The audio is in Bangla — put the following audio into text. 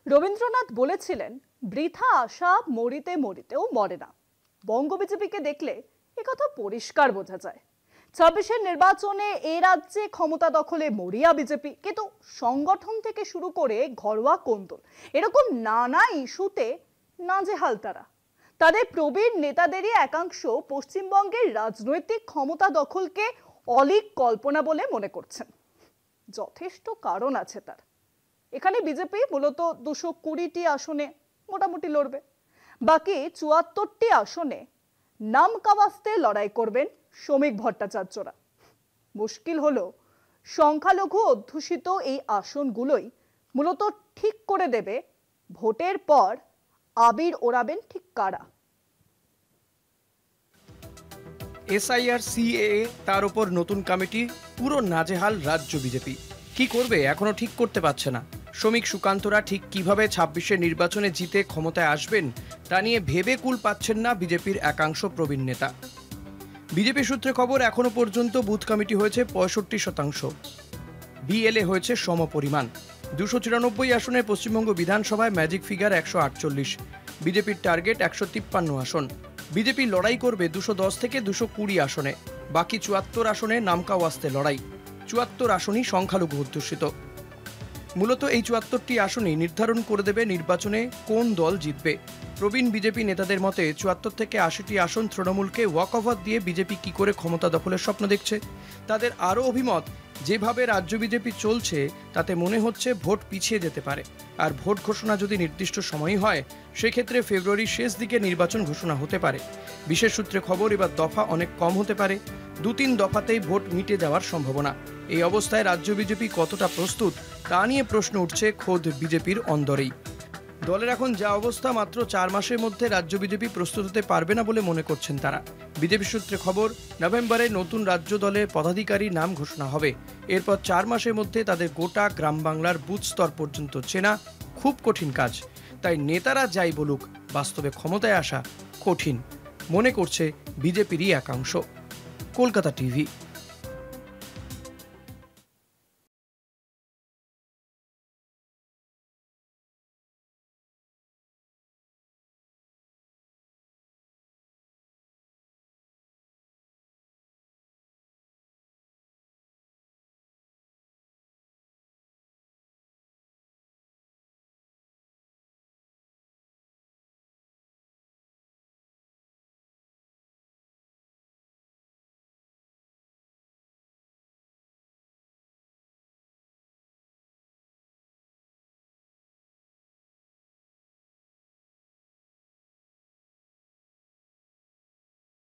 রবীন্দ্রনাথ বলেছিলেন, বৃথা আশা মরিতে মরিতেও মরে না। বঙ্গ বিজেপিকে দেখলে একথা পরিষ্কার বোঝা যায়। 26-এর নির্বাচনে এ রাজ্যে ক্ষমতা দখলে মরিয়া বিজেপি, কিন্তু সংগঠন থেকে শুরু করে ঘরোয়া কোন্দল এরকম নানা ইস্যুতে নাজেহাল তারা। তাদের প্রবীণ নেতাদেরই একাংশ পশ্চিমবঙ্গের রাজনৈতিক ক্ষমতা দখলকে অলীক কল্পনা বলে মনে করছেন। যথেষ্ট কারণ আছে তার। এখানে বিজেপি মূলত 220টি আসনে মোটামুটি লড়বে। বাকি 74টি আসনে নাম কাওয়াস্তে লড়াই করবেন শ্রমিক ভট্টাচার্যরা। মুশকিল হলো, সংখ্যালঘু অধ্যুষিত এই আসনগুলোই মূলত ঠিক করে দেবে ভোটের পর আবির ওড়াবেন ঠিক কারা। এসআইআর, সিএএ, তার উপর নতুন কমিটি, পুরো নাজেহাল রাজ্য বিজেপি। কি করবে এখনো ঠিক করতে পারছে না। শ্রমিক সুকান্তরা ঠিক কিভাবে 26-এর নির্বাচনে জিতে ক্ষমতায় আসবেন তা নিয়ে ভেবে কুল পাচ্ছেন না বিজেপির একাংশ প্রবীণ নেতা। বিজেপি সূত্রে খবর, এখনো পর্যন্ত বুথ কমিটি হয়েছে 65%, বিএলএ হয়েছে সমপরিমাণ। 294 আসনে পশ্চিমবঙ্গ বিধানসভায় ম্যাজিক ফিগার 148। বিজেপির টার্গেট 153 আসন। বিজেপি লড়াই করবে 210 থেকে 220 আসনে। বাকি 74 আসনে নামকাওয়াস্তে লড়াই। 74 আসনই সংখ্যালঘু অধ্যুষিত। মূলত এই 74টি আসনই নির্ধারণ করে দেবে নির্বাচনে কোন দল জিতবে। প্রবীণ বিজেপি নেতাদের মতে 74 থেকে 80টি আসন তৃণমূলকে ওয়াক ওভার দিয়ে বিজেপি কি করে ক্ষমতা দখলের স্বপ্ন দেখছে। তাদের আরও অভিমত, যেভাবে রাজ্য বিজেপি চলছে তাতে মনে হচ্ছে ভোট পিছিয়ে যেতে পারে। আর ভোট ঘোষণা যদি নির্দিষ্ট সময়ই হয়, সেক্ষেত্রে ফেব্রুয়ারির শেষ দিকে নির্বাচন ঘোষণা হতে পারে। বিশেষ সূত্রে খবর, এবার দফা অনেক কম হতে পারে। 2-3 দফাতেই ভোট মিটে যাওয়ার সম্ভাবনা। এই অবস্থায় রাজ্য বিজেপি কতটা প্রস্তুত তা নিয়ে প্রশ্ন উঠছে খোদ বিজেপির অন্দরেই। দলের এখন যা অবস্থা, মাত্র 4 মাসের মধ্যে রাজ্য বিজেপি প্রস্তুত হতে পারবে না বলে মনে করছেন তারা। বিজেপি সূত্রে খবর, নভেম্বরে নতুন রাজ্য দলের পদাধিকারী নাম ঘোষণা হবে। এরপর 4 মাসের মধ্যে তাদের গোটা গ্রাম বাংলার বুথ স্তর পর্যন্ত চেনা খুব কঠিন কাজ। তাই নেতারা যাই বলুক, বাস্তবে ক্ষমতায় আসা কঠিন মনে করছে বিজেপিরই একাংশ। কলকাতা টিভি।